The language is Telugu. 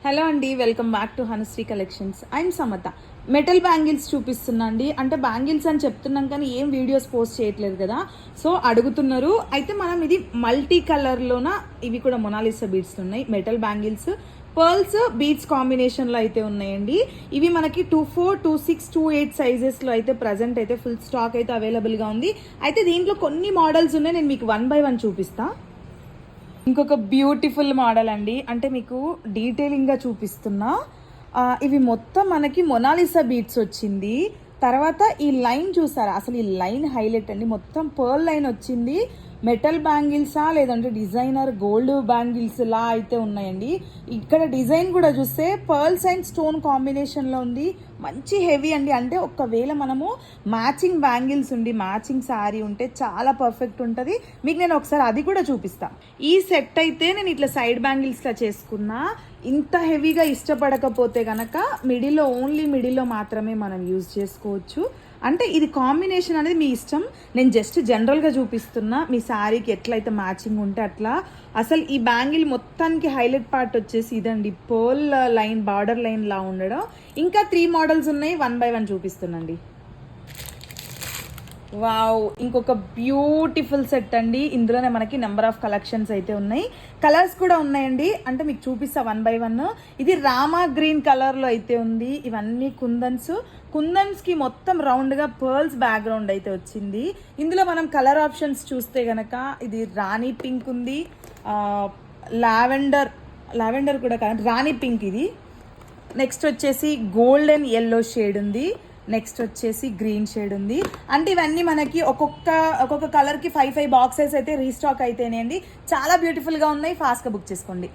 హలో అండి, welcome back to Hanushri collections. I'm Samata. Metal bangles చూపిస్తున్నా అండి. అంటే బ్యాంగిల్స్ అని చెప్తున్నాం కానీ ఏం వీడియోస్ పోస్ట్ చేయట్లేదు కదా, సో అడుగుతున్నారు. అయితే మనం ఇది మల్టీ కలర్లోన ఇవి కూడా మొనాలిసా బీడ్స్ ఉన్నాయి. మెటల్ బ్యాంగిల్స్ పర్ల్స్ బీడ్స్ కాంబినేషన్లో అయితే ఉన్నాయండి. ఇవి మనకి 24, 26, 28 సైజెస్లో అయితే ప్రజెంట్ అయితే ఫుల్ స్టాక్ అయితే అవైలబుల్గా ఉంది. అయితే దీంట్లో కొన్ని మోడల్స్ ఉన్నాయి, నేను మీకు 1 by 1 చూపిస్తా. ఇంకొక బ్యూటిఫుల్ మోడల్ అండి, అంటే మీకు డీటెయిలింగ్గా చూపిస్తున్నా. ఇవి మొత్తం మనకి మొనాలిసా బీడ్స్ వచ్చింది. తర్వాత ఈ లైన్ చూసారా, అసలు ఈ లైన్ హైలైట్ అండి. మొత్తం పర్ల్ లైన్ వచ్చింది. మెటల్ బ్యాంగిల్సా లేదంటే డిజైనర్ గోల్డ్ బ్యాంగిల్స్ లా అయితే ఉన్నాయండి. ఇక్కడ డిజైన్ కూడా చూస్తే పర్ల్స్ అండ్ స్టోన్ కాంబినేషన్లో ఉంది. మంచి హెవీ అండి. అంటే ఒకవేళ మనము మ్యాచింగ్ బ్యాంగిల్స్ ఉండి మ్యాచింగ్ శారీ ఉంటే చాలా పర్ఫెక్ట్ ఉంటుంది. మీకు నేను ఒకసారి అది కూడా చూపిస్తాను. ఈ సెట్ అయితే నేను ఇట్లా సైడ్ బ్యాంగిల్స్లా చేసుకున్నా. ఇంత హెవీగా ఇష్టపడకపోతే కనుక ఓన్లీ మిడిల్లో మాత్రమే మనం యూజ్ చేసుకోవచ్చు. అంటే ఇది కాంబినేషన్ అనేది మీ ఇష్టం. నేను జస్ట్ జనరల్గా చూపిస్తున్నా, మీ శారీకి ఎట్లయితే మ్యాచింగ్ ఉంటే అట్లా. అసలు ఈ బ్యాంగిల్ మొత్తానికి హైలైట్ పార్ట్ వచ్చేసి ఇదండి, పర్ల్ లైన్ బార్డర్ లైన్ లా ఉండడం. ఇంకా 3 మోడల్స్ ఉన్నాయి, 1 by 1 చూపిస్తున్నాండి. వావ్, ఇంకొక బ్యూటిఫుల్ సెట్ అండి. ఇందులోనే మనకి నెంబర్ ఆఫ్ కలెక్షన్స్ అయితే ఉన్నాయి, కలర్స్ కూడా ఉన్నాయండి. అంటే మీకు చూపిస్తా 1 by 1. ఇది రామా గ్రీన్ కలర్లో అయితే ఉంది. ఇవన్నీ కుందన్స్కి మొత్తం రౌండ్గా పర్ల్స్ బ్యాక్గ్రౌండ్ అయితే వచ్చింది. ఇందులో మనం కలర్ ఆప్షన్స్ చూస్తే గనక ఇది రాణి పింక్ ఉంది, లావెండర్ కూడా కాదు, రాణి పింక్ ఇది. నెక్స్ట్ వచ్చేసి గోల్డెన్ ఎల్లో షేడ్ ఉంది. నెక్స్ట్ వచ్చేసి గ్రీన్ షేడ్ ఉంది. అంటే ఇవన్నీ మనకి ఒక్కొక్క కలర్కి 5 బాక్సెస్ అయితే రీస్టాక్ అయితేనేయండి. చాలా బ్యూటిఫుల్గా ఉన్నాయి, ఫాస్ట్గా బుక్ చేసుకోండి.